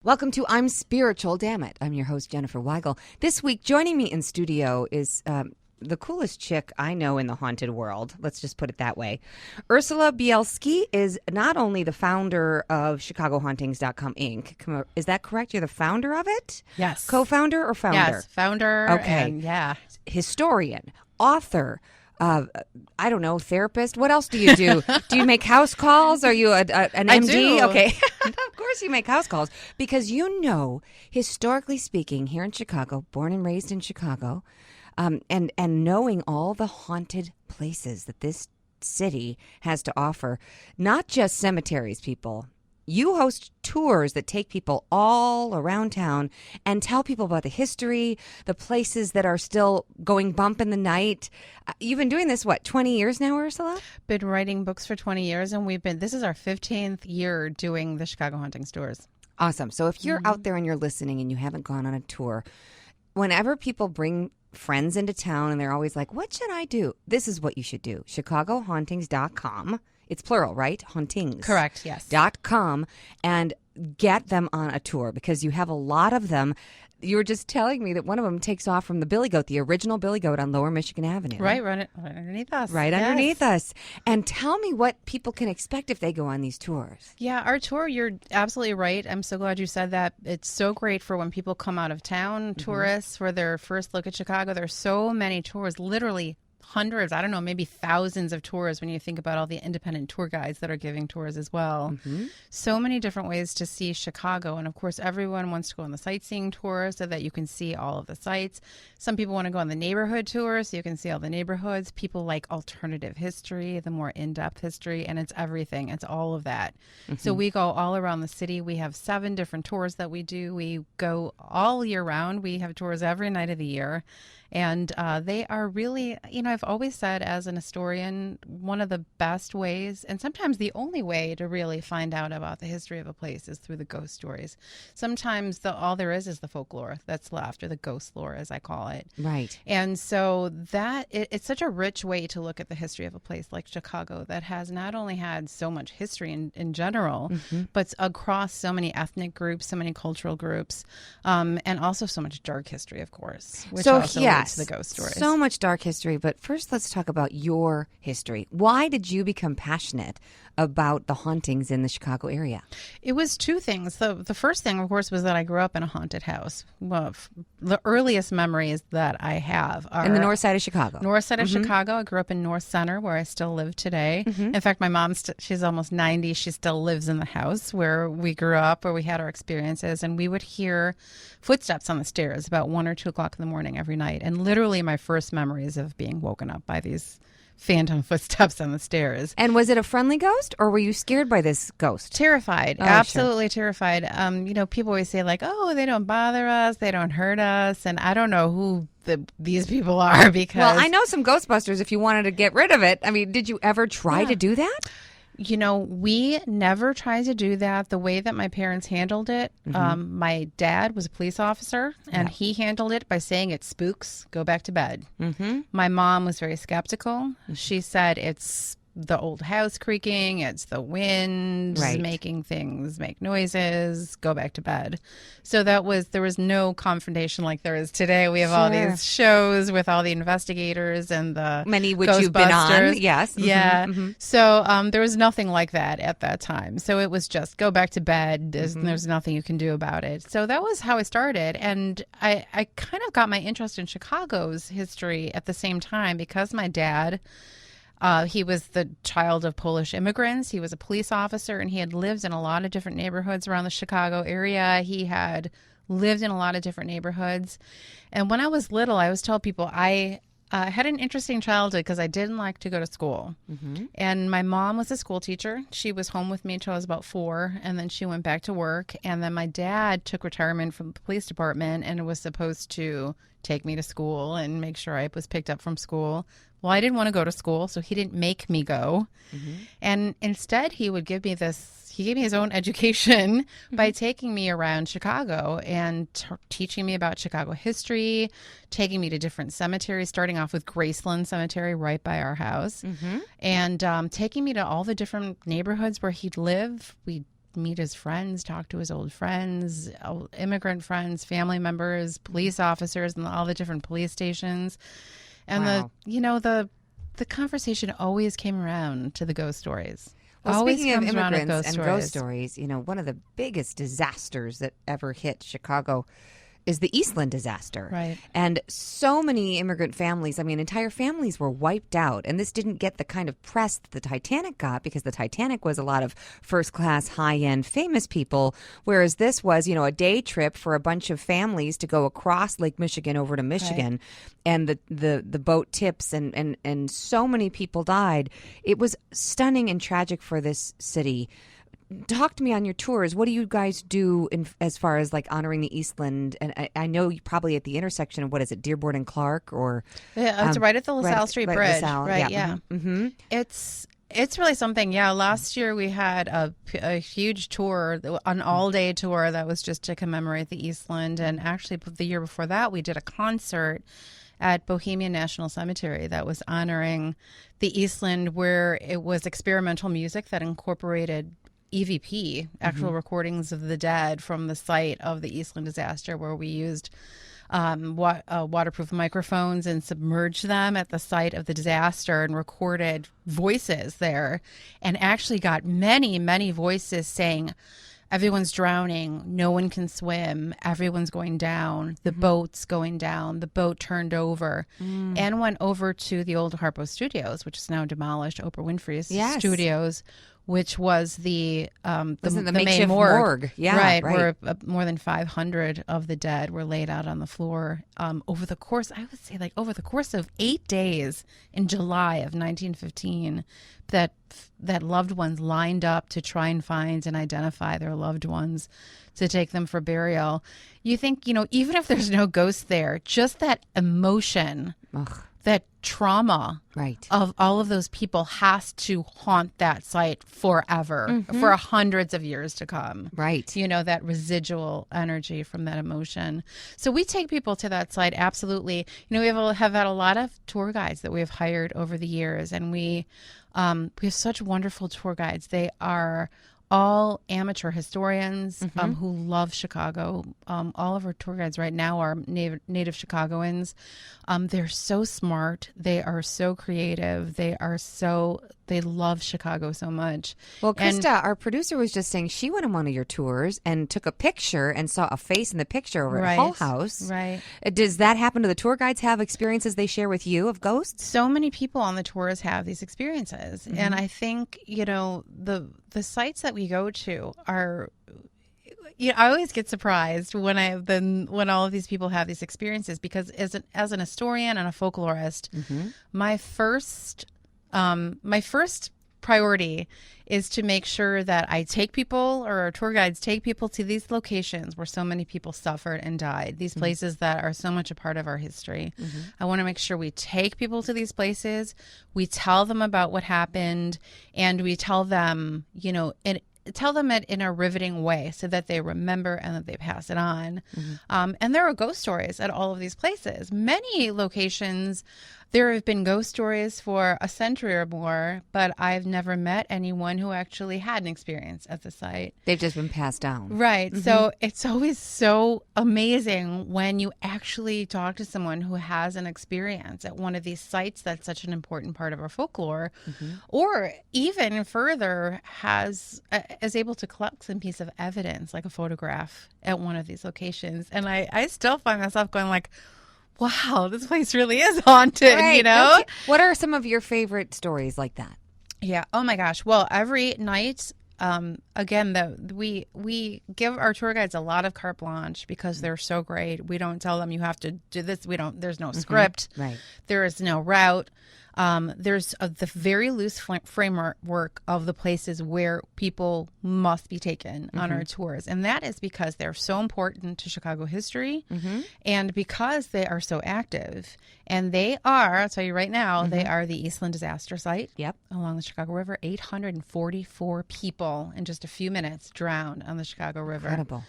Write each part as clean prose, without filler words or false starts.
Welcome to I'm Spiritual, Dammit. I'm your host, Jenniffer Weigel. This week, joining me in studio is the coolest chick I know in the haunted world. Let's just put it that way. Ursula Bielski is not only the founder of ChicagoHauntings.com, Inc. Is that correct? You're the founder of it? Yes. Co-founder or founder? Yes, founder. Okay. And yeah. Historian, author, I don't know, therapist. What else do you do? Do you make house calls? Are you an MD? I do. Okay. Of course you make house calls because you know, historically speaking, here in Chicago, born and raised in Chicago, and knowing all the haunted places that this city has to offer, not just cemeteries, people. You host tours that take people all around town and tell people about the history, the places that are still going bump in the night. You've been doing this, 20 years now, Ursula? Been writing books for 20 years, and this is our 15th year doing the Chicago Hauntings tours. Awesome. So if you're out there and you're listening and you haven't gone on a tour, whenever people bring friends into town and they're always like, what should I do? This is what you should do. ChicagoHauntings.com. It's plural, right? Hauntings. Correct, yes. .com, and get them on a tour because you have a lot of them. You were just telling me that one of them takes off from the Billy Goat, the original Billy Goat on Lower Michigan Avenue. Right underneath us. Right underneath us. And tell me what people can expect if they go on these tours. Yeah, our tour, you're absolutely right. I'm so glad you said that. It's so great for when people come out of town, tourists, for their first look at Chicago. There's so many tours, literally hundreds, I don't know, maybe thousands of tours when you think about all the independent tour guides that are giving tours as well. So many different ways to see Chicago. And of course, everyone wants to go on the sightseeing tour so that you can see all of the sites. Some people want to go on the neighborhood tour so you can see all the neighborhoods. People like alternative history, the more in-depth history, and it's everything. It's all of that. So we go all around the city. We have 7 different tours that we do. We go all year round. We have tours every night of the year. And they are really, I've always said as an historian, one of the best ways, and sometimes the only way to really find out about the history of a place is through the ghost stories. Sometimes all there is the folklore that's left, or the ghost lore, as I call it. Right. And so it's such a rich way to look at the history of a place like Chicago that has not only had so much history in general, but across so many ethnic groups, so many cultural groups, and also so much dark history, of course, which also leads to the ghost stories. So much dark history, but first let's talk about your history. Why did you become passionate about the hauntings in the Chicago area? It was 2 things. The first thing, of course, was that I grew up in a haunted house. Well, the earliest memories that I have are in the north side of Chicago. North side of Chicago. I grew up in North Center, where I still live today. In fact, my mom, she's almost 90. She still lives in the house where we grew up, where we had our experiences, and we would hear footsteps on the stairs about 1 or 2 o'clock in the morning every night. And literally my first memories of being woken up by these phantom footsteps on the stairs. And was it a friendly ghost, or were you scared by this ghost? Terrified. Absolutely terrified. People always say like, oh, they don't bother us, they don't hurt us. And I don't know who these people are because... Well, I know some Ghostbusters if you wanted to get rid of it. I mean, did you ever try to do that? We never tried to do that the way that my parents handled it. My dad was a police officer, and he handled it by saying it spooks, go back to bed. My mom was very skeptical. She said it's the old house creaking, it's the wind making things make noises, go back to bed. So there was no confrontation like there is today. We have all these shows with all the investigators and the many which you've been on. Yes. Yeah. So there was nothing like that at that time. So it was just go back to bed. There's nothing you can do about it. So that was how I started. And I kind of got my interest in Chicago's history at the same time because my dad, he was the child of Polish immigrants. He was a police officer, and he had lived in a lot of different neighborhoods around the Chicago area. He had lived in a lot of different neighborhoods. And when I was little, I always tell people I had an interesting childhood because I didn't like to go to school. And my mom was a school teacher. She was home with me until I was about 4, and then she went back to work. And then my dad took retirement from the police department and was supposed to take me to school and make sure I was picked up from school. Well, I didn't want to go to school, so he didn't make me go. And instead, he would give me he gave me his own education by taking me around Chicago and teaching me about Chicago history, taking me to different cemeteries, starting off with Graceland Cemetery right by our house, and taking me to all the different neighborhoods where he'd live. We meet his friends, talk to his old friends, immigrant friends, family members, police officers, and all the different police stations. And Wow. the conversation always came around to the ghost stories. Well, Always speaking of comes around to immigrants and ghost ghost stories. stories, one of the biggest disasters that ever hit Chicago is the Eastland Disaster. Right. And so many immigrant families, entire families were wiped out. And this didn't get the kind of press that the Titanic got, because the Titanic was a lot of first-class, high-end, famous people, whereas this was, a day trip for a bunch of families to go across Lake Michigan over to Michigan. Right. And the boat tips and so many people died. It was stunning and tragic for this city. Talk to me on your tours. What do you guys do as far as like honoring the Eastland? And I know you probably at the intersection of, what is it, Dearborn and Clark, or it's right at the LaSalle Street Bridge. LaSalle, right, yeah. Mm-hmm. It's really something. Yeah, last year we had a huge tour, an all-day tour that was just to commemorate the Eastland. And actually, the year before that, we did a concert at Bohemian National Cemetery that was honoring the Eastland, where it was experimental music that incorporated EVP, actual recordings of the dead from the site of the Eastland Disaster, where we used waterproof microphones and submerged them at the site of the disaster and recorded voices there, and actually got many, many voices saying, everyone's drowning, no one can swim, everyone's going down, the boat's going down, the boat turned over, and went over to the old Harpo Studios, which is now demolished, Oprah Winfrey's studios, which was the main morgue. Yeah, right. Where more than 500 of the dead were laid out on the floor over the course, I would say, over the course of 8 days in July of 1915, that loved ones lined up to try and find and identify their loved ones to take them for burial. You think, even if there's no ghost there, just that emotion, that trauma of all of those people has to haunt that site forever, for hundreds of years to come. Right. That residual energy from that emotion. So we take people to that site, absolutely. We have had a lot of tour guides that we have hired over the years, and we have such wonderful tour guides. They are all amateur historians who love Chicago. All of our tour guides right now are native Chicagoans. They're so smart. They are so creative. They love Chicago so much. Well, Krista, our producer, was just saying she went on one of your tours and took a picture and saw a face in the picture over at Hull House. Right. Does that happen? Do the tour guides have experiences they share with you of ghosts? So many people on the tours have these experiences. And I think, the sites that we go to are, I always get surprised when all of these people have these experiences, because as an historian and a folklorist, my first priority is to make sure that I take people, or our tour guides take people, to these locations where so many people suffered and died, these places that are so much a part of our history. I want to make sure we take people to these places, we tell them about what happened, and we tell them, it in a riveting way so that they remember and that they pass it on. And there are ghost stories at all of these places. Many locations, there have been ghost stories for a century or more, but I've never met anyone who actually had an experience at the site. They've just been passed down. Right. So it's always so amazing when you actually talk to someone who has an experience at one of these sites that's such an important part of our folklore, or even further is able to collect some piece of evidence, like a photograph, at one of these locations. And I still find myself going like, wow, this place really is haunted, Okay. What are some of your favorite stories like that? Yeah. Oh my gosh. Well, every night, again, we give our tour guides a lot of carte blanche because they're so great. We don't tell them you have to do this. There's no script. Right. There is no route. There's the very loose framework of the places where people must be taken on our tours. And that is because they're so important to Chicago history and because they are so active. And they are, I'll tell you right now, they are the Eastland Disaster site along the Chicago River. 844 people in just a few minutes drowned on the Chicago River. Incredible.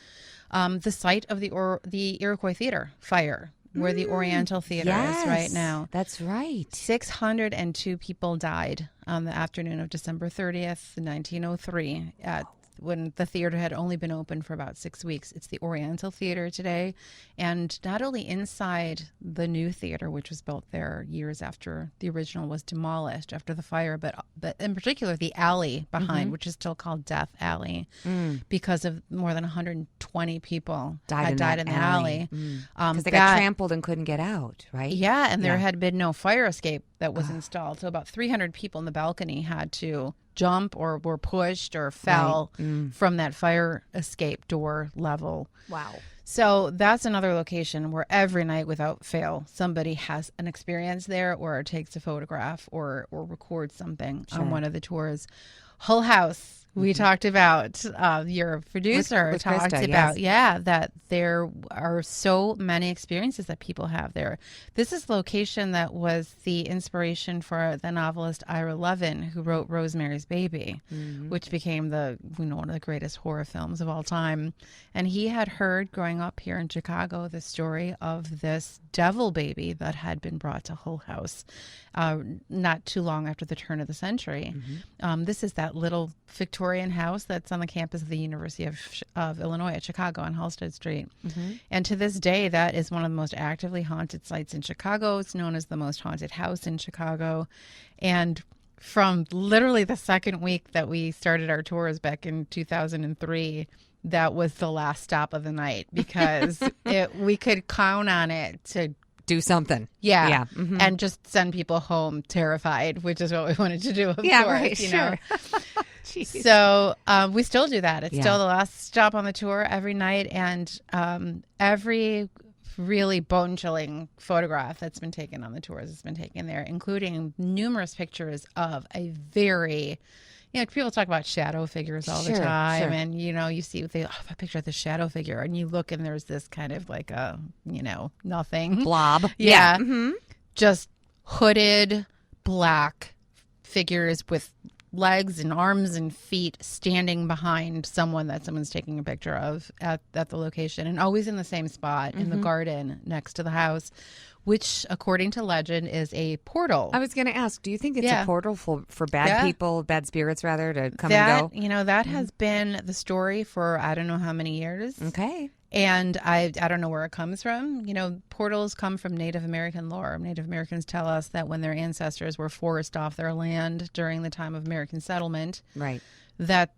The site of the Iroquois Theater fire, where the Oriental Theater is right now. That's right. 602 people died on the afternoon of December 30th, 1903 at when the theater had only been open for about 6 weeks. It's the Oriental Theater today. And not only inside the new theater, which was built there years after the original was demolished after the fire, but in particular the alley behind, which is still called Death Alley, because of more than 120 people died in that alley. Because they got trampled and couldn't get out, right? Yeah, and there had been no fire escape that was installed. So about 300 people in the balcony had to jump or were pushed or fell from that fire escape door level. Wow. So that's another location where every night without fail, somebody has an experience there or takes a photograph or records something on one of the tours. Hull House. We talked about, your producer with talked Krista, about, that there are so many experiences that people have there. This is location that was the inspiration for the novelist Ira Levin, who wrote Rosemary's Baby, which became one of the greatest horror films of all time. And he had heard growing up here in Chicago the story of this devil baby that had been brought to Hull House not too long after the turn of the century. This is that little Victorian house that's on the campus of the University of Illinois at Chicago on Halsted Street. And to this day, that is one of the most actively haunted sites in Chicago. It's known as the most haunted house in Chicago. And from literally the second week that we started our tours back in 2003, that was the last stop of the night because we could count on it to do something. Yeah. And just send people home terrified, which is what we wanted to do, of course. Right, you sure. know? So we still do that. It's still the last stop on the tour every night. And every really bone-chilling photograph that's been taken on the tours has been taken there, including numerous pictures of a very... people talk about shadow figures all the time. And, you see a picture of the shadow figure and you look and there's this kind of like a, nothing. Blob. Yeah. Just hooded black figures with legs and arms and feet standing behind someone that someone's taking a picture of at the location, and always in the same spot in the garden next to the house, which, according to legend, is a portal. I was going to ask, do you think it's a portal for bad people, bad spirits, rather, to come and go? That has been the story for I don't know how many years. Okay. And I don't know where it comes from. Portals come from Native American lore. Native Americans tell us that when their ancestors were forced off their land during the time of American settlement, right, that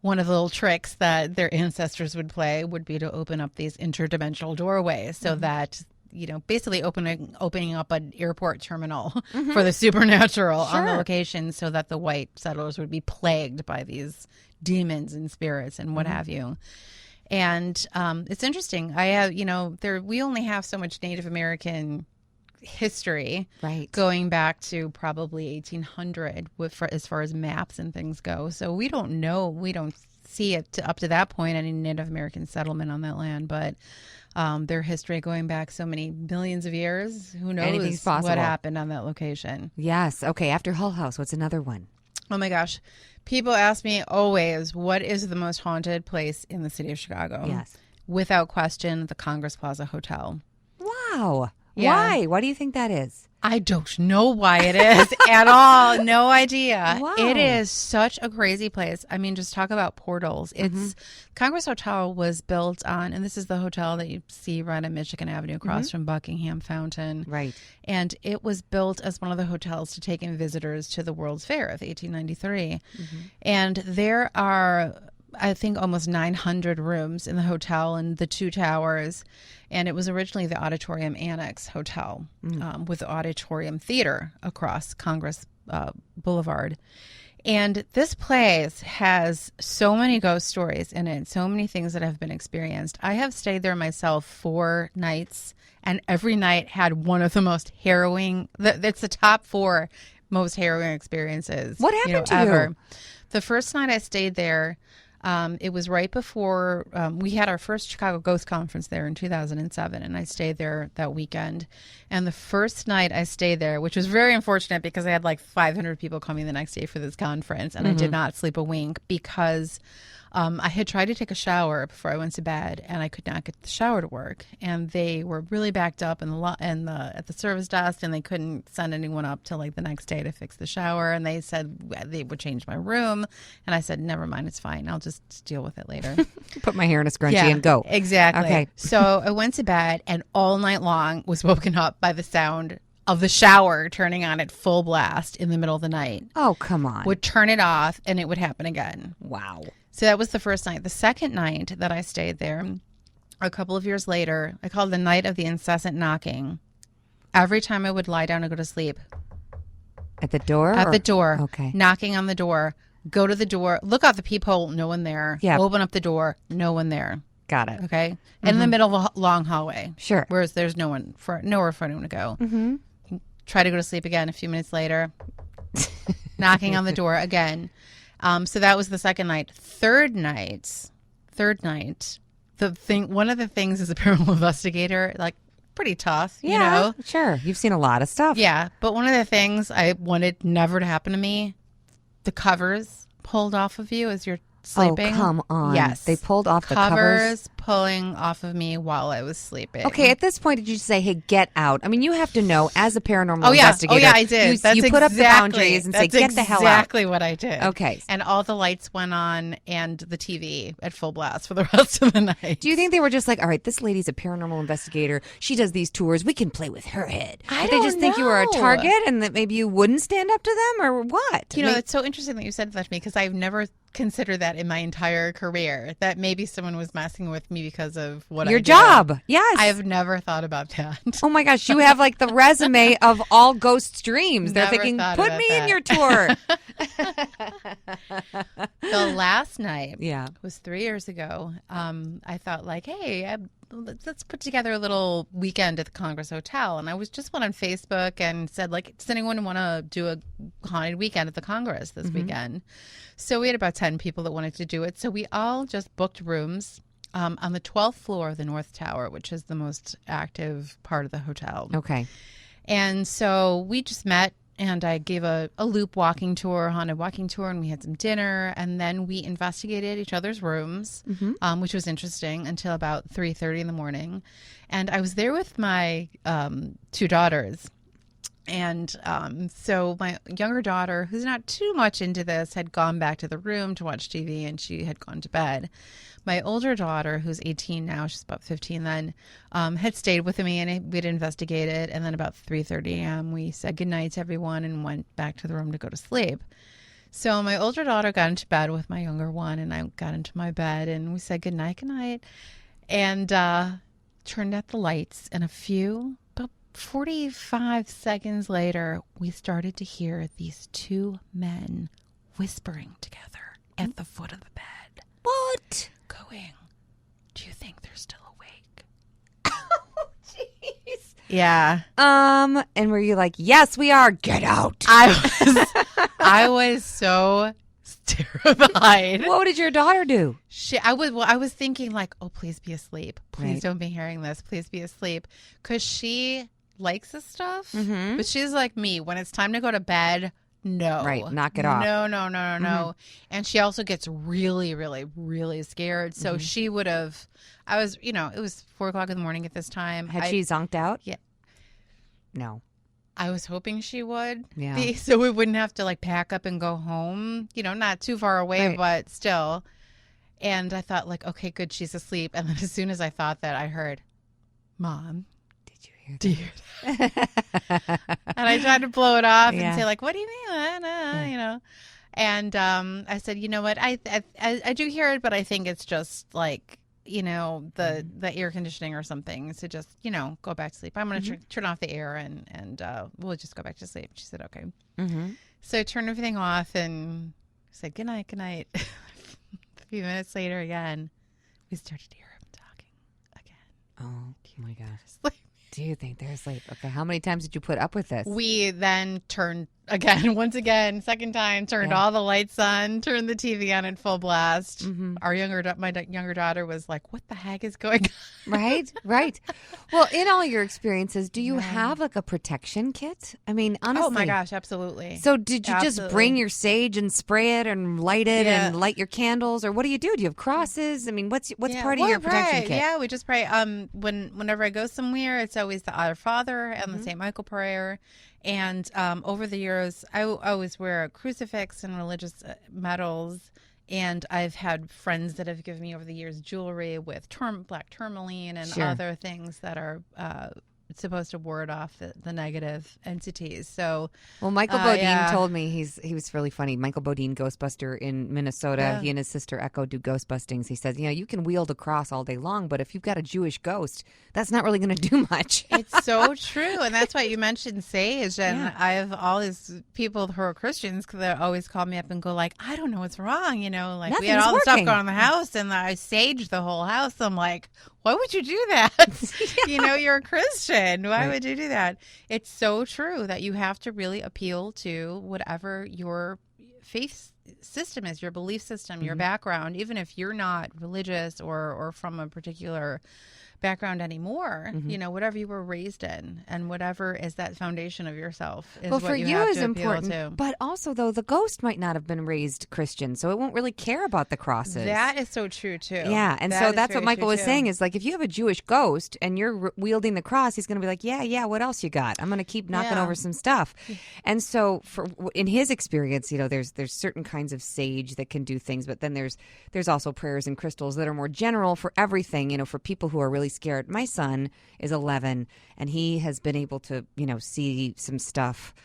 one of the little tricks that their ancestors would play would be to open up these interdimensional doorways so that... basically opening up an airport terminal for the supernatural on the location so that the white settlers would be plagued by these demons and spirits and what have you. And it's interesting. I have, we only have so much Native American history, right, going back to probably 1800 as far as maps and things go. So we don't know. We don't see it up to that point any Native American settlement on that land, but their history going back so many millions of years, who knows what happened on that location. Yes. Okay. After Hull House, what's another one? Oh my gosh. People ask me always, what is the most haunted place in the city of Chicago? Yes. Without question, the Congress Plaza Hotel. Wow. Yeah. Why? Why do you think that is? I don't know why it is at all. No idea. Wow. It is such a crazy place. I mean, just talk about portals. It's Congress Hotel was built on, and this is the hotel that you see right on Michigan Avenue across from Buckingham Fountain. Right. And it was built as one of the hotels to take in visitors to the World's Fair of 1893. And there are, I think, almost 900 rooms in the hotel and the two towers. And it was originally the Auditorium Annex Hotel with the Auditorium Theater across Congress Boulevard. And this place has so many ghost stories in it, so many things that have been experienced. I have stayed there myself 4 nights, and every night had one of the most harrowing, it's the top 4 most harrowing experiences. What happened to ever. you? The first night I stayed there, it was right before we had our first Chicago Ghost Conference there in 2007, and I stayed there that weekend. And the first night I stayed there, which was very unfortunate because I had like 500 people coming the next day for this conference, and I did not sleep a wink because I had tried to take a shower before I went to bed, and I could not get the shower to work. And they were really backed up at the service desk, and they couldn't send anyone up till like the next day to fix the shower. And they said they would change my room, and I said, never mind, it's fine. I'll just deal with it later. Put my hair in a scrunchie and go. Exactly. Okay. So I went to bed, and all night long was woken up by the sound of the shower turning on at full blast in the middle of the night. Oh, come on. Would turn it off, and it would happen again. Wow. So that was the first night. The second night that I stayed there, a couple of years later, I called the night of the incessant knocking. Every time I would lie down and go to sleep. At the door? At the door. Okay. Knocking on the door. Go to the door. Look out the peephole. No one there. Yeah. Open up the door. No one there. Got it. Okay. And in the middle of a long hallway. Sure. Whereas there's nowhere for anyone to go. Mm-hmm. Try to go to sleep again a few minutes later. Knocking on the door again. So that was the second night. Third night, one of the things as a paranormal investigator, like pretty tough, Yeah, you know? sure. You've seen a lot of stuff. Yeah. But one of the things I wanted never to happen to me, the covers pulled off of you as you're sleeping. Oh, come on. Yes. They pulled off the covers. Pulling off of me while I was sleeping. Okay, at this point, did you say, hey, get out? I mean, you have to know, as a paranormal Oh, yeah. investigator. Oh, yeah, I did. You put up the boundaries and say, get the hell out. That's exactly what I did. Okay. And all the lights went on and the TV at full blast for the rest of the night. Do you think they were just like, all right, this lady's a paranormal investigator. She does these tours. We can play with her head. Did they just think you were a target and that maybe you wouldn't stand up to them or what? You know, it's so interesting that you said that to me because I've never considered that in my entire career, that maybe someone was messing with me because of what your I did. job. Yes. I've never thought about that. Oh my gosh, you have like the resume of all ghosts' dreams. They're Never thinking, thought put about me that. in your tour. The last night Yeah. was 3 years ago. I thought like, hey, let's put together a little weekend at the Congress Hotel. And I went on Facebook and said, like, does anyone want to do a haunted weekend at the Congress this weekend? So we had about 10 people that wanted to do it. So we all just booked rooms on the 12th floor of the North Tower, which is the most active part of the hotel. Okay. And so we just met, and I gave a loop walking tour, haunted walking tour, and we had some dinner, and then we investigated each other's rooms, which was interesting until about 3:30 in the morning. And I was there with my 2 daughters. And so my younger daughter, who's not too much into this, had gone back to the room to watch TV, and she had gone to bed. My older daughter, who's 18 now, she's about 15 then, had stayed with me, and we'd investigated. And then about 3:30 a.m., we said goodnight to everyone and went back to the room to go to sleep. So my older daughter got into bed with my younger one, and I got into my bed, and we said goodnight, and turned out the lights. And about 45 seconds later, we started to hear these 2 men whispering together at the foot of the bed. What? Going, do you think they're still awake? Oh, jeez. Yeah. And were you like, yes, we are. Get out. I was so terrified. What did your daughter do? I was thinking like, oh, please be asleep. Please Right. don't be hearing this. Please be asleep. Because she likes this stuff. Mm-hmm. But she's like me. When it's time to go to bed, no. Right, knock it off. No. And she also gets really, really, really scared. So she would have, it was 4 o'clock in the morning at this time. Had she zonked out? Yeah. No. I was hoping she would Yeah. be, so we wouldn't have to like pack up and go home, not too far away, Right. but still. And I thought like, okay, good, she's asleep. And then as soon as I thought that, I heard, Mom, Did you hear do you hear that? And I tried to blow it off Yeah. and say like, what do you mean? And I said, you know what? I do hear it, but I think it's just like, the air conditioning or something. So just, go back to sleep. I'm going to turn off the air and we'll just go back to sleep. She said, okay. Mm-hmm. So I turned everything off and said, good night. A few minutes later again, we started to hear him talking again. Oh, my gosh. Like, Do you think they're asleep? Okay, how many times did you put up with this? we then turned once again, second time, turned all the lights on, turned the TV on in full blast. My younger daughter was like, "What the heck is going on?" Right. Well, in all your experiences, do you have like a protection kit? I mean, honestly. Oh my gosh, absolutely. So did you just bring your sage and spray it and light it and light your candles, or what do you do? Do you have crosses? I mean, what's part of your protection kit? Yeah, we just pray. Whenever I go somewhere, it's always the Our Father and the St. Michael prayer. And over the years, I always wear a crucifix and religious medals. And I've had friends that have given me over the years jewelry with black tourmaline and other things that are supposed to ward off the negative entities. So, well, Michael Bodine told me he was really funny. Michael Bodine, Ghostbuster in Minnesota. Yeah. He and his sister Echo do ghost bustings. He says, you can wield a cross all day long, but if you've got a Jewish ghost, that's not really going to do much. It's so true, and that's why you mentioned sage. And I have all these people who are Christians that always call me up and go like, "I don't know what's wrong," like Nothing's we had all working. the stuff going on in the house, and I saged the whole house. I'm like, why would you do that? You're a Christian. Why would you do that? It's so true that you have to really appeal to whatever your faith system is, your belief system, your background, even if you're not religious or from a particular background anymore, whatever you were raised in and whatever is that foundation of yourself is well, what for you you have is to appeal important, to. but also though the ghost might not have been raised Christian, so it won't really care about the crosses. That is so true too. Yeah, and so that's what Michael was saying is like if you have a Jewish ghost and you're wielding the cross, he's going to be like, yeah, what else you got? I'm going to keep knocking over some stuff. And so in his experience, there's certain kinds of sage that can do things, but then there's also prayers and crystals that are more general for everything, for people who are really scared. My son is 11 and he has been able to see some stuff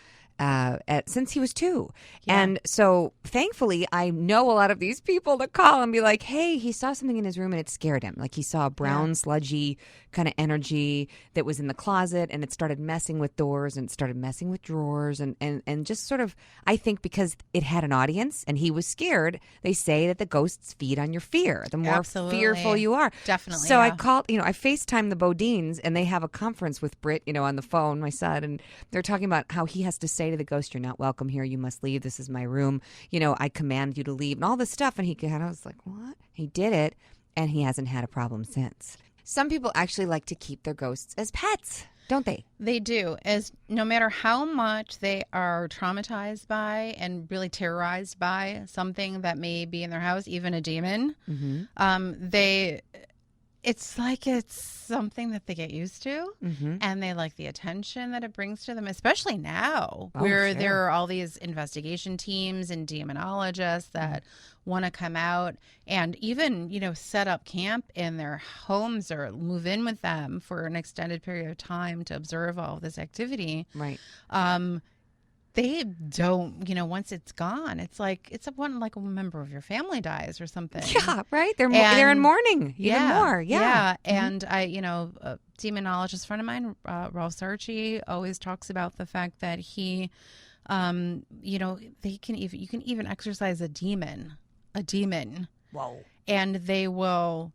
since he was 2. Yeah. And so thankfully I know a lot of these people that call and be like, hey, he saw something in his room and it scared him. Like he saw a brown sludgy kind of energy that was in the closet and it started messing with doors and it started messing with drawers and just sort of, I think because it had an audience and he was scared, they say that the ghosts feed on your fear. The more fearful you are. Definitely. So I called, I FaceTime the Bodines and they have a conference with Britt, on the phone, my son, and they're talking about how he has to say to the ghost, you're not welcome here. You must leave. This is my room. I command you to leave and all this stuff. And I was like, what? He did it. And he hasn't had a problem since. Some people actually like to keep their ghosts as pets, don't they? They do. As no matter how much they are traumatized by and really terrorized by something that may be in their house, even a demon, it's like it's something that they get used to and they like the attention that it brings to them, especially now where there are all these investigation teams and demonologists that want to come out and even, set up camp in their homes or move in with them for an extended period of time to observe all of this activity. Right. They don't, once it's gone, it's like a member of your family dies or something. Yeah, right. They're in mourning even more. Yeah. And I, a demonologist friend of mine, Ralph Sarchi, always talks about the fact that he, you can even exorcise a demon. Whoa. And they will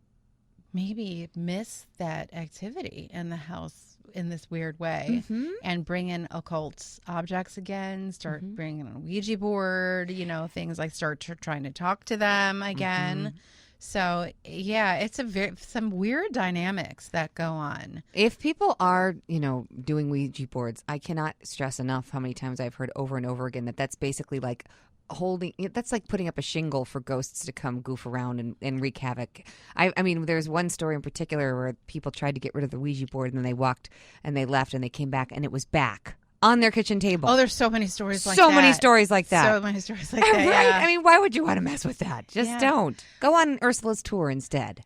maybe miss that activity in the house in this weird way and bring in occult objects again, start bringing in a Ouija board, things like start trying to talk to them again. So it's some weird dynamics that go on. If people are, doing Ouija boards, I cannot stress enough how many times I've heard over and over again that's basically like that's like putting up a shingle for ghosts to come goof around and wreak havoc. I mean, there's one story in particular where people tried to get rid of the Ouija board and then they walked and they left and they came back and it was back on their kitchen table. Oh, there's so many stories like that. So many stories like that. So many stories like that, right? Yeah. I mean, why would you want to mess with that? Just don't. Go on Ursula's tour instead.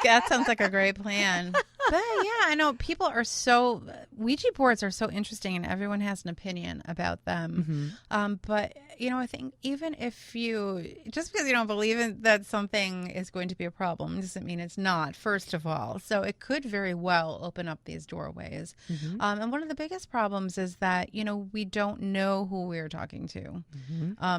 That sounds like a great plan. But I know people are Ouija boards are so interesting and everyone has an opinion about them. But, I think even if just because you don't believe in that something is going to be a problem doesn't mean it's not, first of all. So it could very well open up these doorways. And one of the biggest problems is that, we don't know who we're talking to.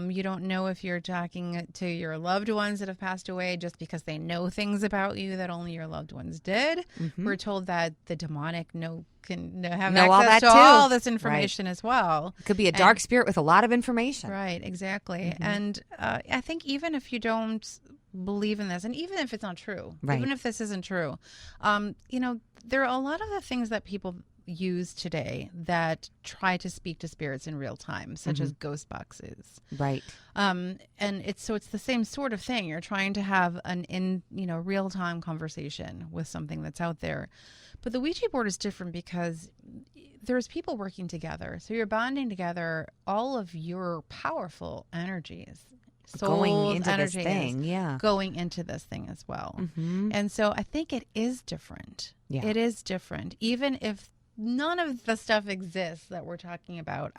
You don't know if you're talking to your loved ones that have passed away just because they know things about you that only your loved ones did. We're we're told that the demonic can have Know all access that to too. all this information as well. It could be a dark spirit with a lot of information. Right, exactly. And I think even if you don't believe in this, and even if it's not true, even if this isn't true, there are a lot of the things that people use today that try to speak to spirits in real time, such as ghost boxes. Right. And it's the same sort of thing. You're trying to have an real time conversation with something that's out there. But the Ouija board is different because there's people working together. So you're bonding together all of your powerful energies. Going into this energies thing, going into this thing as well. And so I think it is different. Yeah. It is different. Even if none of the stuff exists that we're talking about,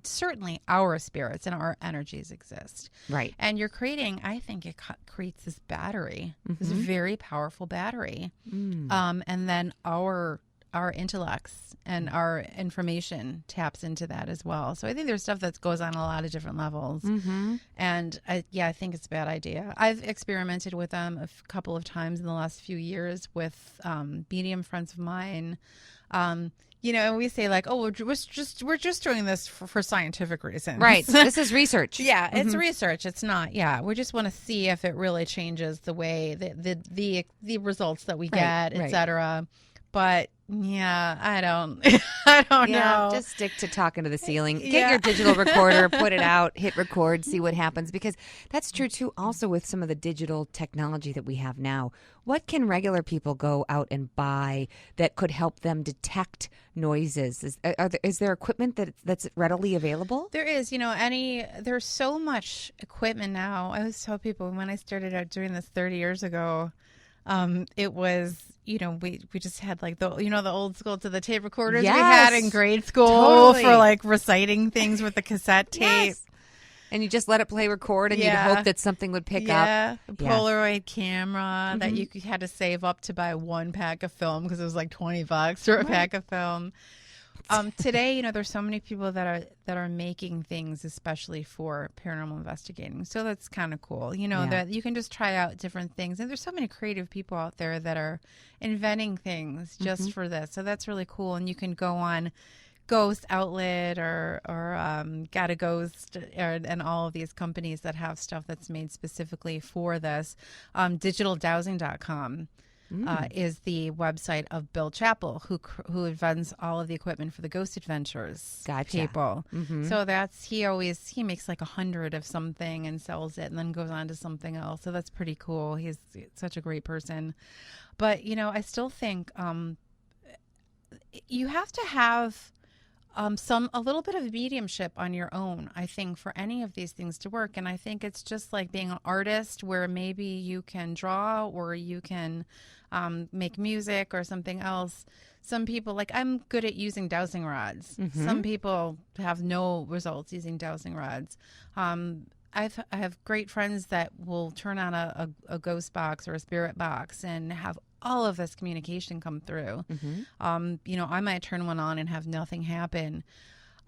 certainly our spirits and our energies exist. Right. And you're creating, I think it creates this battery, this very powerful battery. And then our intellects and our information taps into that as well. So I think there's stuff that goes on a lot of different levels. And I think it's a bad idea. I've experimented with them a couple of times in the last few years with medium friends of mine. And we say like, oh, we're just doing this for scientific reasons. Right. This is research. Yeah, it's research. It's not. Yeah, we just want to see if it really changes the way the results that we get, et cetera. But yeah, I don't know. Just stick to talking to the ceiling. Get your digital recorder, put it out, hit record, see what happens. Because that's true, too, also with some of the digital technology that we have now. What can regular people go out and buy that could help them detect noises? Is there equipment that's readily available? There is. There's so much equipment now. I always tell people when I started out doing this 30 years ago, it was, we just had like the old school to the tape recorders we had in grade school for like reciting things with the cassette tape. Yes. And you just let it play record and you'd hope that something would pick up. Yeah, a Polaroid camera that you had to save up to buy one pack of film because it was like $20 for a pack of film. Today, there's so many people that are making things, especially for paranormal investigating. So that's kind of cool. That you can just try out different things, and there's so many creative people out there that are inventing things just for this. So that's really cool. And you can go on Ghost Outlet or Got a Ghost and all of these companies that have stuff that's made specifically for this. DigitalDowsing.com. Is the website of Bill Chappell, who invents all of the equipment for the Ghost Adventures people. So he makes like 100 of something and sells it and then goes on to something else. So that's pretty cool. He's such a great person. But, I still think you have to have a little bit of mediumship on your own, I think, for any of these things to work. And I think it's just like being an artist where maybe you can draw or you can make music or something else. Some people, like I'm good at using dowsing rods. Some people have no results using dowsing rods. I have great friends that will turn on a ghost box or a spirit box and have all of this communication come through. I might turn one on and have nothing happen.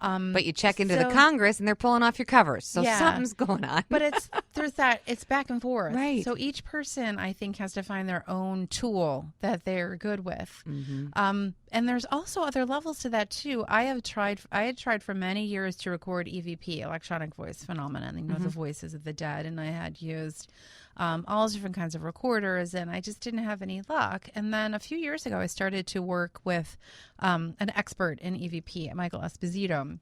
But you check into the Congress and they're pulling off your covers. So something's going on. But it's back and forth. Right. So each person, I think, has to find their own tool that they're good with. And there's also other levels to that too. I had tried for many years to record EVP, electronic voice phenomenon, the voices of the dead. And I had used all different kinds of recorders, and I just didn't have any luck. And then a few years ago, I started to work with an expert in EVP, Michael Esposito,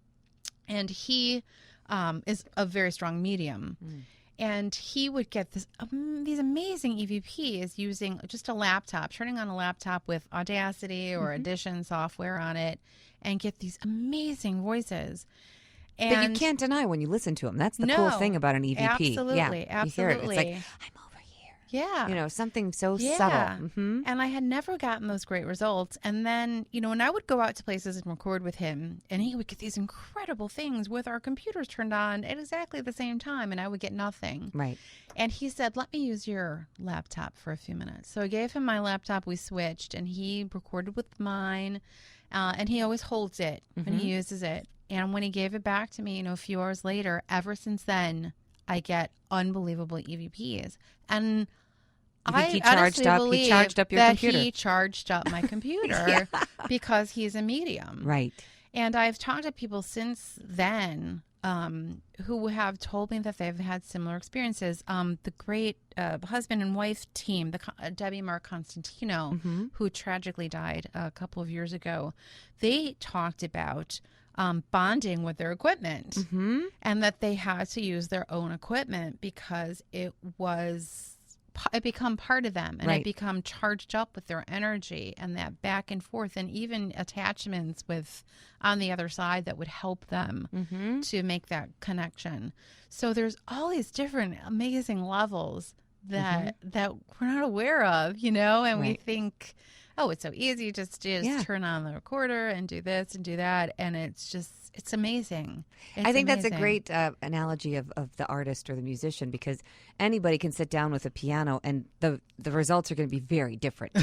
and he is a very strong medium. And he would get these amazing EVPs using just a laptop, turning on a laptop with Audacity or Audition software on it, and get these amazing voices. But you can't deny when you listen to them. That's the cool thing about an EVP. Absolutely, absolutely. You hear it. It's like, I'm over here. Yeah. Something so subtle. And I had never gotten those great results. And then, when I would go out to places and record with him, and he would get these incredible things with our computers turned on at exactly the same time, and I would get nothing. Right. And he said, let me use your laptop for a few minutes. So I gave him my laptop. We switched, and he recorded with mine. And he always holds it when he uses it. And when he gave it back to me, a few hours later, ever since then, I get unbelievable EVPs. And You think he honestly believe charged up your that computer? he charged up my computer because he's a medium. Right. And I've talked to people since then who have told me that they've had similar experiences. The great husband and wife team, Debbie Mark Constantino, who tragically died a couple of years ago, they talked about bonding with their equipment and that they had to use their own equipment because it become part of them and it become charged up with their energy and that back and forth and even attachments with on the other side that would help them to make that connection. So there's all these different amazing levels that we're not aware of, and we think, oh, it's so easy just to turn on the recorder and do this and do that. And it's amazing. I think that's a great analogy of the artist or the musician, because anybody can sit down with a piano and the results are going to be very different.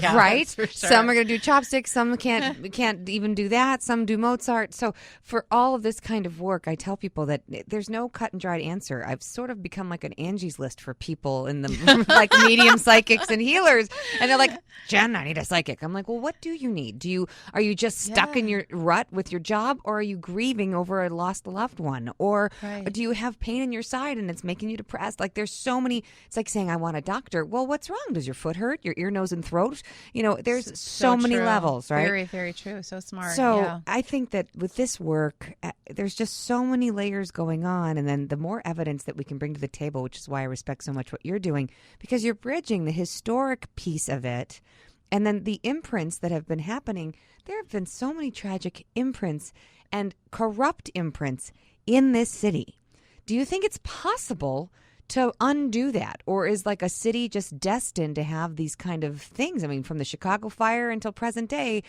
Right? For sure. Some are going to do chopsticks. Some can't even do that. Some do Mozart. So for all of this kind of work, I tell people that there's no cut and dried answer. I've sort of become like an Angie's List for people in the like medium psychics and healers. And they're like, Jen, I need a psychic. I'm like, well, what do you need? Are you just stuck in your rut with your job, or are you grieving over a lost loved one, or do you have pain in your side and it's making you depressed? Like there's so many. It's like saying I want a doctor. Well, what's wrong? Does your foot hurt? Your ear, nose, and throat? There's so many true. Levels, right? Very, very true. So smart. So I think that with this work, there's just so many layers going on, and then the more evidence that we can bring to the table, which is why I respect so much what you're doing, because you're bridging the historic piece of it. And then the imprints that have been happening, there have been so many tragic imprints and corrupt imprints in this city. Do you think it's possible to undo that? Or is like a city just destined to have these kind of things? I mean, from the Chicago fire until present day,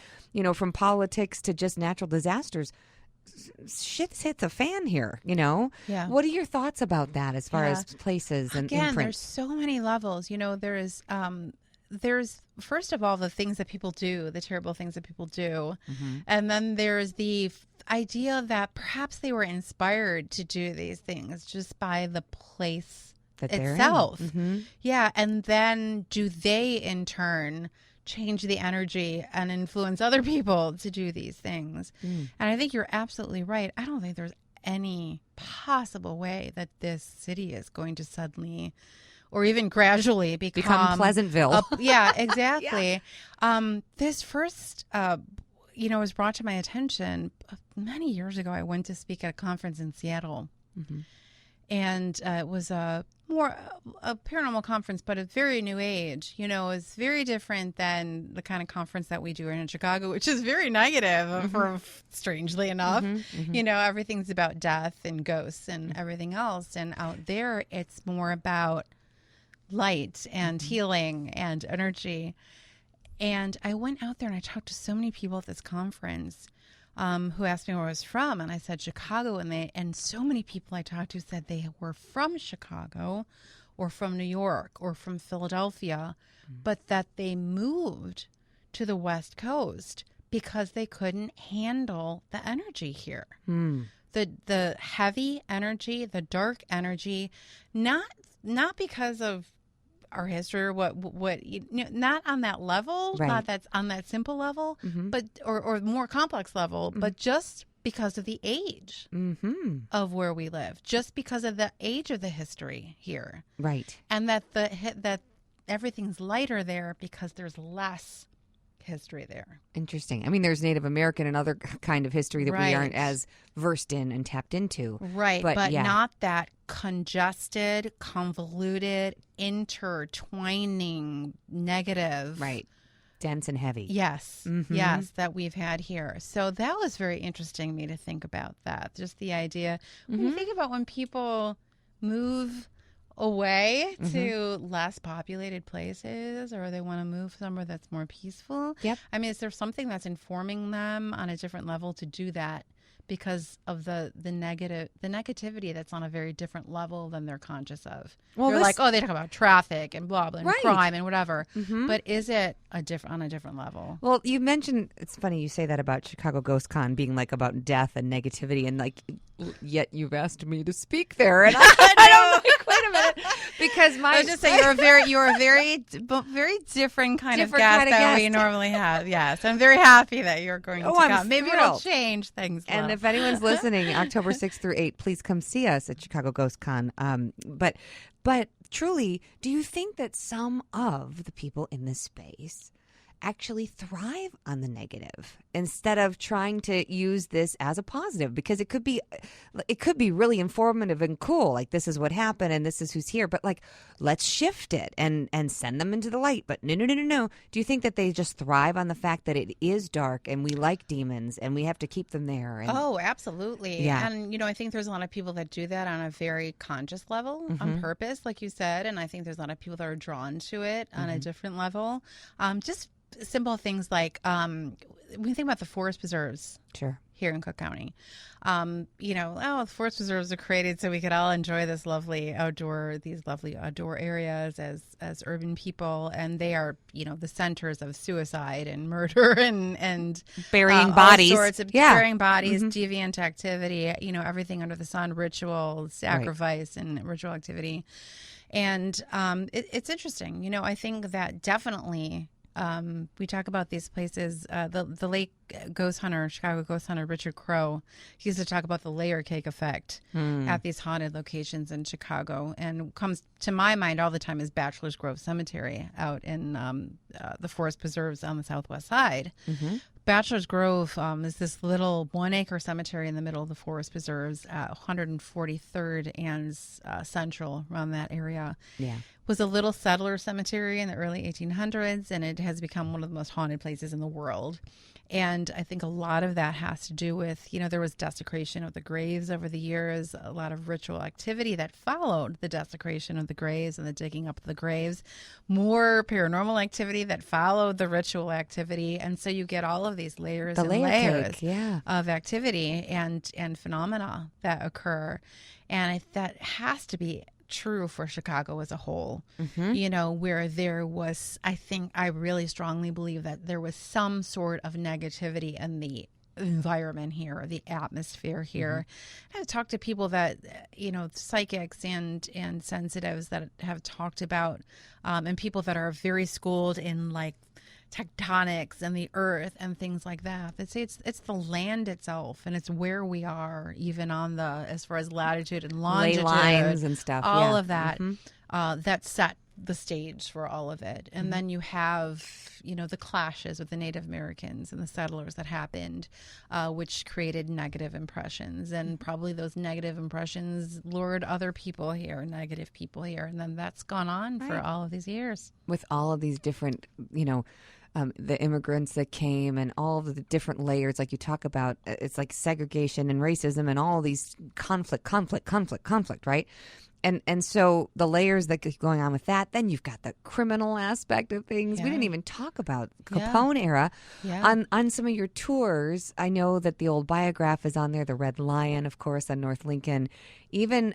from politics to just natural disasters, shit's hit the fan here, Yeah. What are your thoughts about that as far as places and Again, imprints? there's so many levels. There's first of all the things that people do, the terrible things that people do, and then there's the idea that perhaps they were inspired to do these things just by the place itself. Yeah, and then do they in turn change the energy and influence other people to do these things? And I think you're absolutely right. I don't think there's any possible way that this city is going to suddenly or even gradually become Pleasantville. Yeah, exactly. This first, was brought to my attention many years ago. I went to speak at a conference in Seattle, and it was a paranormal conference, but a very new age. It's very different than the kind of conference that we do in Chicago, which is very negative, strangely enough. Everything's about death and ghosts and everything else, and out there, it's more about light and healing and energy. And I went out there and I talked to so many people at this conference who asked me where I was from, and I said Chicago, and so many people I talked to said they were from Chicago or from New York or from Philadelphia, but that they moved to the West Coast because they couldn't handle the energy here. The heavy energy, the dark energy, not because of our history or what not on that level, not that's on that simple level, but or more complex level, but just because of the age of where we live, just because of the age of the history here, right? And that everything's lighter there because there's less history there. Interesting. I mean, there's Native American and other kind of history that we aren't as versed in and tapped into. Right, but not that congested, convoluted, intertwining, negative. Right. Dense and heavy. Yes. Yes, that we've had here. So that was very interesting to me to think about that. Just the idea. When you think about when people move away to less populated places, or they want to move somewhere that's more peaceful. Yep. I mean, is there something that's informing them on a different level to do that because of the negativity that's on a very different level than they're conscious of. Well, they're like, oh, they talk about traffic and blah blah and Right. crime and whatever, but is it on a different level? Well, you mentioned, it's funny you say that about Chicago Ghost Con being like about death and negativity, and like, yet you've asked me to speak there, and I'm like, wait a minute, because I was just saying you're a very different kind of guest that we normally have. Yes, I'm very happy that you're going to come. Maybe it'll change things. And if anyone's listening, October 6th through 8th, please come see us at Chicago Ghost Con. But truly, do you think that some of the people in this space actually thrive on the negative instead of trying to use this as a positive? Because it could be really informative and cool, like this is what happened and this is who's here, but like, let's shift it and send them into the light. But no. Do you think that they just thrive on the fact that it is dark and we like demons and we have to keep them there? And, oh, absolutely. Yeah. And I think there's a lot of people that do that on a very conscious level, on purpose, like you said, and I think there's a lot of people that are drawn to it on a different level. Just simple things like when you think about the forest preserves here in Cook County, the forest preserves are created so we could all enjoy these lovely outdoor areas as urban people, and they are the centers of suicide and murder and burying bodies, all sorts of burying bodies, deviant activity, everything under the sun, ritual, sacrifice, and ritual activity, and it's interesting. I think that definitely. We talk about these places. The late ghost hunter, Chicago ghost hunter Richard Crowe, he used to talk about the layer cake effect at these haunted locations in Chicago. And comes to my mind all the time is Bachelor's Grove Cemetery out in the forest preserves on the southwest side. Bachelor's Grove is this little 1-acre cemetery in the middle of the forest preserves at 143rd and Central, around that area. Yeah. Was a little settler cemetery in the early 1800s, and it has become one of the most haunted places in the world. And I think a lot of that has to do with, there was desecration of the graves over the years, a lot of ritual activity that followed the desecration of the graves and the digging up of the graves, more paranormal activity that followed the ritual activity. And so you get all of these layers of activity and phenomena that occur. And that has to be true for Chicago as a whole, where there was, I really strongly believe that there was some sort of negativity in the environment here, or the atmosphere here. I've talked to people that, psychics and sensitives that have talked about, and people that are very schooled in like tectonics and the earth and things like that. They say it's the land itself, and it's where we are, even on the, as far as latitude and longitude, ley lines and stuff, all of that, that set the stage for all of it. And then you have, the clashes with the Native Americans and the settlers that happened, which created negative impressions. And probably those negative impressions lured other people here, negative people here. And then that's gone on for all of these years. With all of these different, the immigrants that came and all of the different layers, like you talk about, it's like segregation and racism and all these conflict, right? And so the layers that keep going on with that, then you've got the criminal aspect of things. We didn't even talk about Capone era. On some of your tours. I know that the old Biograph is on there, the Red Lion, of course, on North Lincoln. Even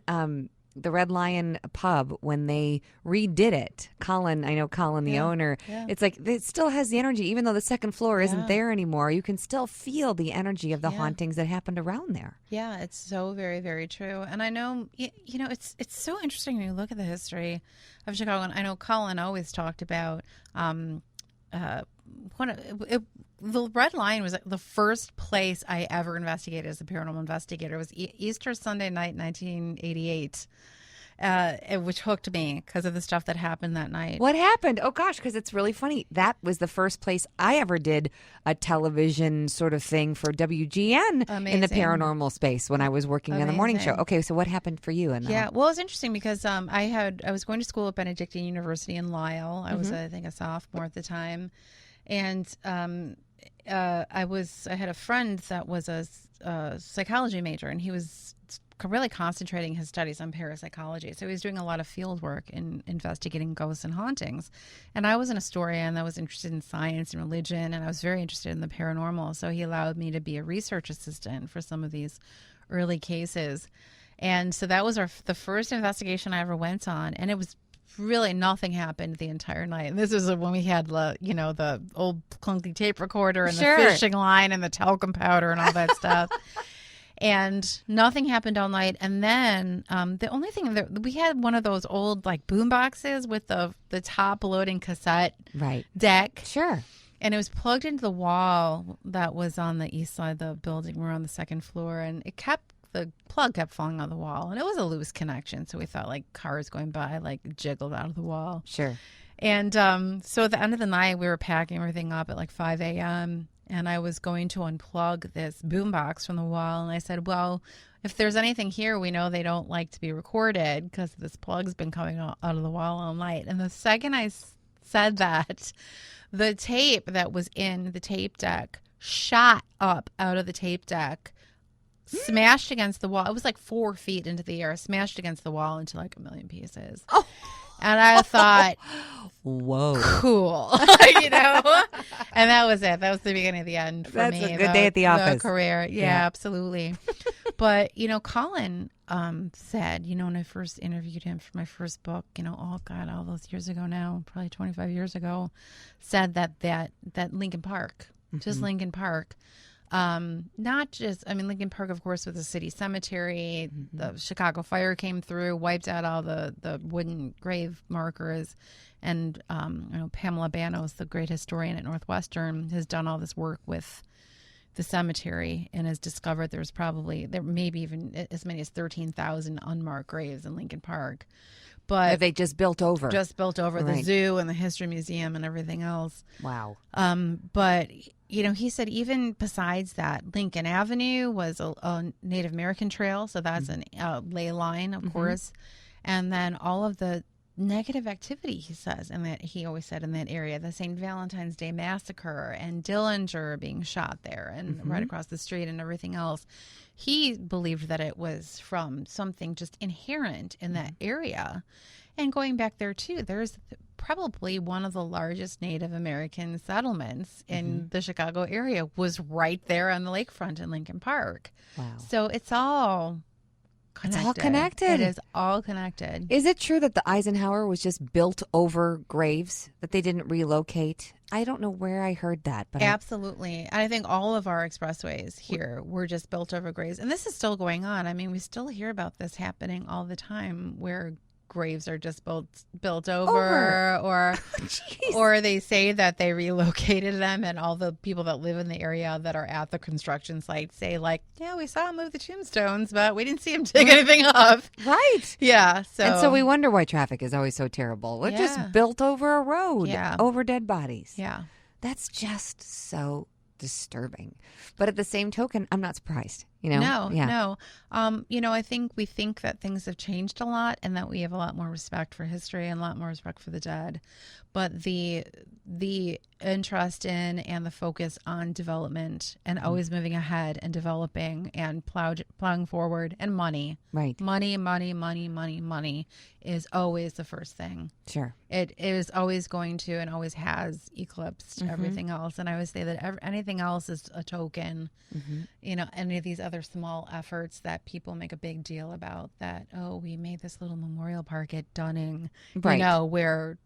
the Red Lion pub, when they redid it, Colin, the owner, it's like it still has the energy, even though the second floor isn't there anymore. You can still feel the energy of the hauntings that happened around there. Yeah, it's so very, very true. And I know, it's so interesting when you look at the history of Chicago. And I know Colin always talked about the Red Lion was the first place I ever investigated as a paranormal investigator. It was Easter Sunday night, 1988, which hooked me because of the stuff that happened that night. What happened? Oh, gosh, because it's really funny. That was the first place I ever did a television sort of thing for WGN in the paranormal space when I was working on the morning show. Okay, so what happened for you? Well, it was interesting because I was going to school at Benedictine University in Lisle. I was, I think, a sophomore at the time. And I had a friend that was a psychology major, and he was really concentrating his studies on parapsychology. So he was doing a lot of field work in investigating ghosts and hauntings. And I was an historian that was interested in science and religion, and I was very interested in the paranormal. So he allowed me to be a research assistant for some of these early cases. And so that was the first investigation I ever went on. And it was really nothing happened the entire night. And this was when we had the old clunky tape recorder and Sure. the fishing line and the talcum powder and all that stuff. And nothing happened all night. And then the only thing that we had one of those old like boom boxes with the top loading cassette deck. Sure. And it was plugged into the wall that was on the east side of the building. We're on the second floor, and the plug kept falling on the wall, and it was a loose connection. So we thought like cars going by like jiggled out of the wall. Sure. And so at the end of the night, we were packing everything up at like 5 a.m. And I was going to unplug this boombox from the wall. And I said, well, if there's anything here, we know they don't like to be recorded because this plug's been coming out of the wall all night. And the second I said that, the tape that was in the tape deck shot up out of the tape deck, smashed against the wall. It was like 4 feet into the air, smashed against the wall into like a million pieces. Oh. And I thought, whoa, cool, And that was it. That was the beginning of the end for me. That's a good day at the office. The career. Yeah. Absolutely. But, Colin said, when I first interviewed him for my first book, all those years ago now, probably 25 years ago, said that Lincoln Park, just Lincoln Park, not just, Lincoln Park, of course, was a city cemetery. Mm-hmm. The Chicago fire came through, wiped out all the wooden grave markers. And, Pamela Banos, the great historian at Northwestern, has done all this work with the cemetery and has discovered there may be even as many as 13,000 unmarked graves in Lincoln Park. But that they just built over. The zoo and the history museum and everything else. Wow. But he said even besides that, Lincoln Avenue was a Native American trail, so that's a ley line, of course, and then all of the negative activity, he says, and that he always said in that area, the St. Valentine's Day massacre and Dillinger being shot there and right across the street and everything else. He believed that it was from something just inherent in that area. And going back there too, there's probably one of the largest Native American settlements in the Chicago area was right there on the lakefront in Lincoln Park. Wow. So it's all connected. It's all connected. It is all connected. Is it true that the Eisenhower was just built over graves, that they didn't relocate? I don't know where I heard that, but absolutely. And I think all of our expressways here were just built over graves. And this is still going on. We still hear about this happening all the time where graves are just built over. Or they say that they relocated them, and all the people that live in the area that are at the construction site say like, yeah, we saw him move the tombstones, but we didn't see him take anything up. Right. Yeah. So we wonder why traffic is always so terrible. We're just built over a road, over dead bodies. Yeah. That's just so disturbing. But at the same token, I'm not surprised. No. I think we think that things have changed a lot and that we have a lot more respect for history and a lot more respect for the dead. But the interest in and the focus on development and always moving ahead and developing and plowing forward and money. Right. Money is always the first thing. Sure. It is always going to and always has eclipsed everything else. And I always say that anything else is a token. Any of these other small efforts that people make a big deal about, that, we made this little memorial park at Dunning, where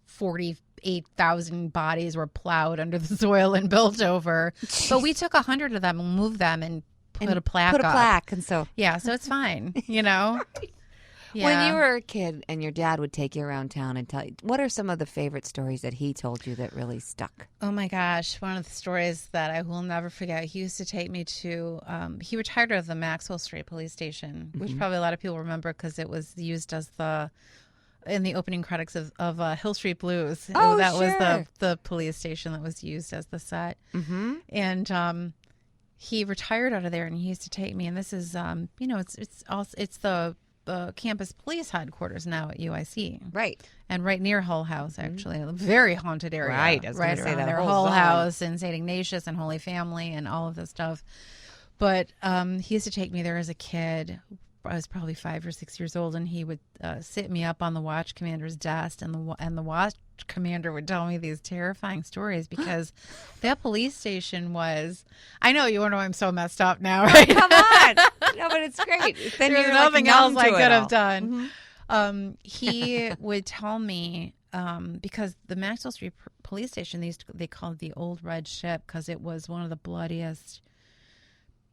48,000 bodies were plowed under the soil and built over. Jeez. But we took 100 of them and moved them and put a plaque up. And so. Yeah, so it's fine, Yeah. When you were a kid and your dad would take you around town and tell you, what are some of the favorite stories that he told you that really stuck? Oh my gosh. One of the stories that I will never forget, he used to take me to, he retired at the Maxwell Street Police Station, which probably a lot of people remember because it was used as in the opening credits of Hill Street Blues. Oh, that sure. was the police station that was used as the set. And he retired out of there and he used to take me, and this is, it's the campus police headquarters now at UIC. Right. And right near Hull House, actually. A very haunted area. Right. I was right say around that there. Hull House and St. Ignatius and Holy Family and all of this stuff. But he used to take me there as a kid I was probably 5 or 6 years old, and he would sit me up on the watch commander's desk, and the watch commander would tell me these terrifying stories because that police station was. I know you wonder why I'm so messed up now, right? Oh, come on, no, but it's great. Then There's you're nothing else I could have done. done. He would tell me because the Maxwell Street police station, they called it the Old Red Ship because it was one of the bloodiest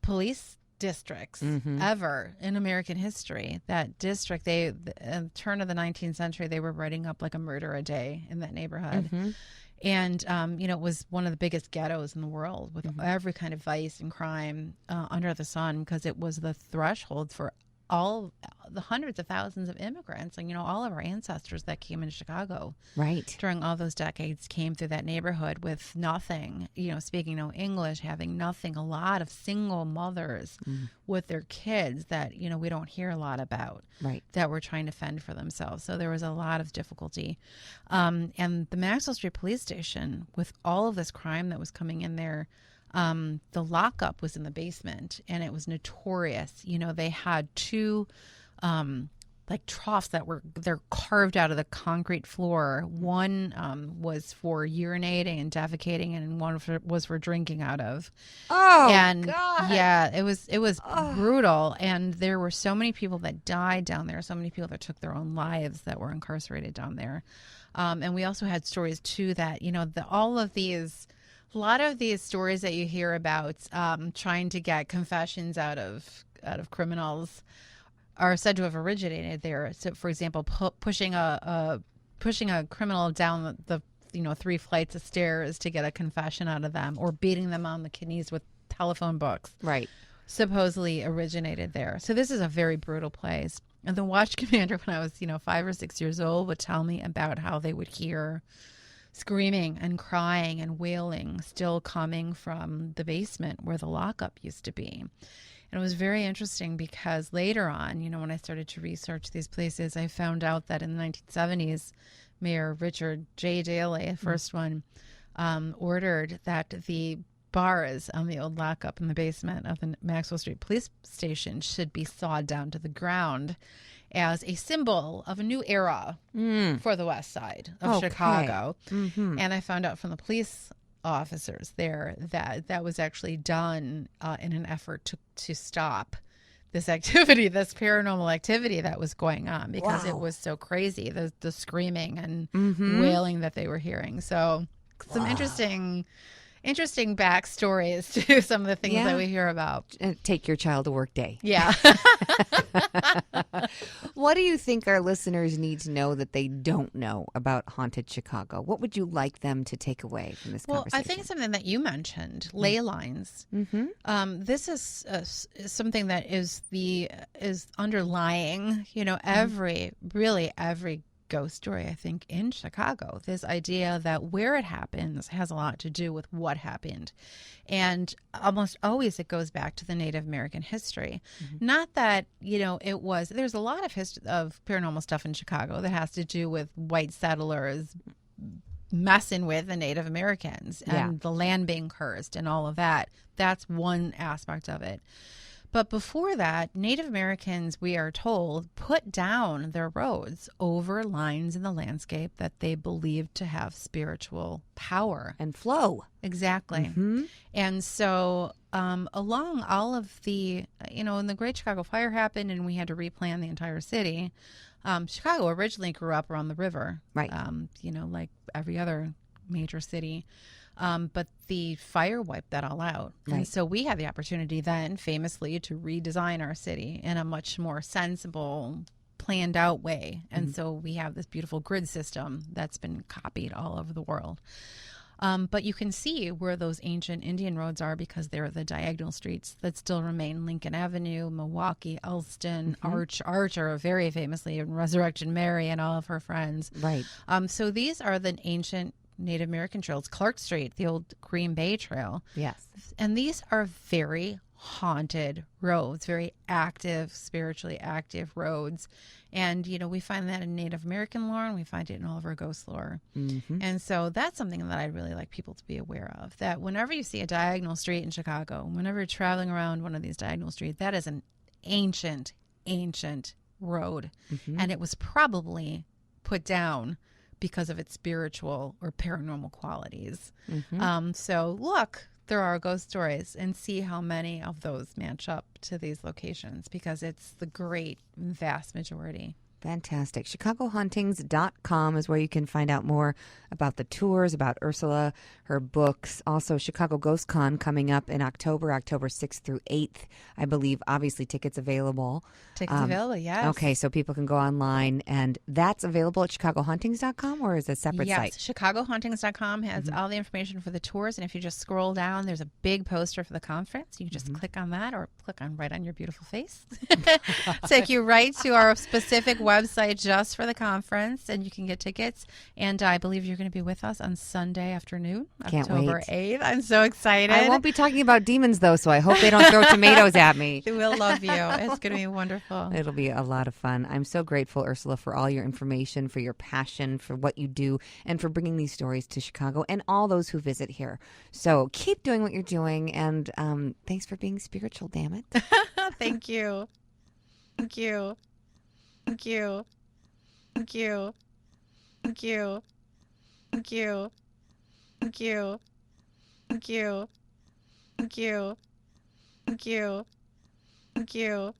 police districts ever in American history. That district, at the turn of the 19th century, they were writing up like a murder a day in that neighborhood. And, it was one of the biggest ghettos in the world with every kind of vice and crime under the sun because it was the threshold for all the hundreds of thousands of immigrants and, all of our ancestors that came into Chicago during all those decades came through that neighborhood with nothing, speaking no English, having nothing, a lot of single mothers with their kids that, we don't hear a lot about that were trying to fend for themselves. So there was a lot of difficulty. And the Maxwell Street Police Station, with all of this crime that was coming in there, the lockup was in the basement, and it was notorious. They had two like troughs they're carved out of the concrete floor. One was for urinating and defecating, and one was for drinking out of. Oh, and God. Yeah, it was brutal. And there were so many people that died down there, so many people that took their own lives that were incarcerated down there. And we also had stories too that a lot of these stories that you hear about trying to get confessions out of criminals are said to have originated there. So, for example, pushing a criminal down the 3 flights of stairs to get a confession out of them, or beating them on the knees with telephone books, supposedly originated there. So this is a very brutal place. And the watch commander, when I was 5 or 6 years old, would tell me about how they would hear screaming and crying and wailing still coming from the basement where the lockup used to be. And it was very interesting because later on, when I started to research these places, I found out that in the 1970s, Mayor Richard J. Daley, the first one, ordered that the bars on the old lockup in the basement of the Maxwell Street Police Station should be sawed down to the ground as a symbol of a new era for the west side of Chicago. And I found out from the police officers there that was actually done in an effort to stop this activity, this paranormal activity that was going on, because it was so crazy, the screaming and wailing that they were hearing. So some interesting backstories to some of the things that we hear about. Take your child to work day. Yeah. What do you think our listeners need to know that they don't know about haunted Chicago? What would you like them to take away from this conversation? Well, I think something that you mentioned, ley lines. This is something that is underlying, every ghost story, I think, in Chicago. This idea that where it happens has a lot to do with what happened. And almost always it goes back to the Native American history. Not that, there's a lot of paranormal stuff in Chicago that has to do with white settlers messing with the Native Americans and the land being cursed and all of that. That's one aspect of it. But before that, Native Americans, we are told, put down their roads over lines in the landscape that they believed to have spiritual power. And flow. Exactly. And so along all of the, when the Great Chicago Fire happened and we had to replan the entire city, Chicago originally grew up around the river. Right. Like every other major city. But the fire wiped that all out. Right. And so we had the opportunity then, famously, to redesign our city in a much more sensible, planned out way. And so we have this beautiful grid system that's been copied all over the world. But you can see where those ancient Indian roads are because they're the diagonal streets that still remain. Lincoln Avenue, Milwaukee, Elston, Archer, very famously, and Resurrection Mary and all of her friends. Right. So these are the ancient Native American trails. Clark Street, the old Green Bay Trail. Yes. And these are very haunted roads, very active, spiritually active roads. And, we find that in Native American lore, and we find it in all of our ghost lore. And so that's something that I'd really like people to be aware of, that whenever you see a diagonal street in Chicago, whenever you're traveling around one of these diagonal streets, that is an ancient ancient road. Mm-hmm. And it was probably put down because of its spiritual or paranormal qualities. Mm-hmm. So look, there are ghost stories, and see how many of those match up to these locations, because it's the great vast majority. Fantastic. ChicagoHauntings.com is where you can find out more about the tours, about Ursula, her books. Also, Chicago Ghost Con coming up in October 6th through 8th. I believe, obviously, tickets available. Tickets available, yes. Okay, so people can go online, and that's available at ChicagoHauntings.com, or is it a separate yes, site? ChicagoHauntings.com has all the information for the tours, and if you just scroll down, there's a big poster for the conference. You can just click on that, or click on right on your beautiful face. Take you right to our specific website just for the conference, and you can get tickets. And I believe you're going to be with us on Sunday afternoon, Can't October wait. 8th. I'm so excited. I won't be talking about demons, though, so I hope they don't throw tomatoes at me. We'll love you. It's going to be wonderful. It'll be a lot of fun. I'm so grateful, Ursula, for all your information, for your passion, for what you do, and for bringing these stories to Chicago and all those who visit here. So keep doing what you're doing, and thanks for being spiritual, damn it. Thank you. Thank you. Thank you. Thank you. Thank you. Thank you. Thank you. Thank you. Thank you. Thank you. Thank you.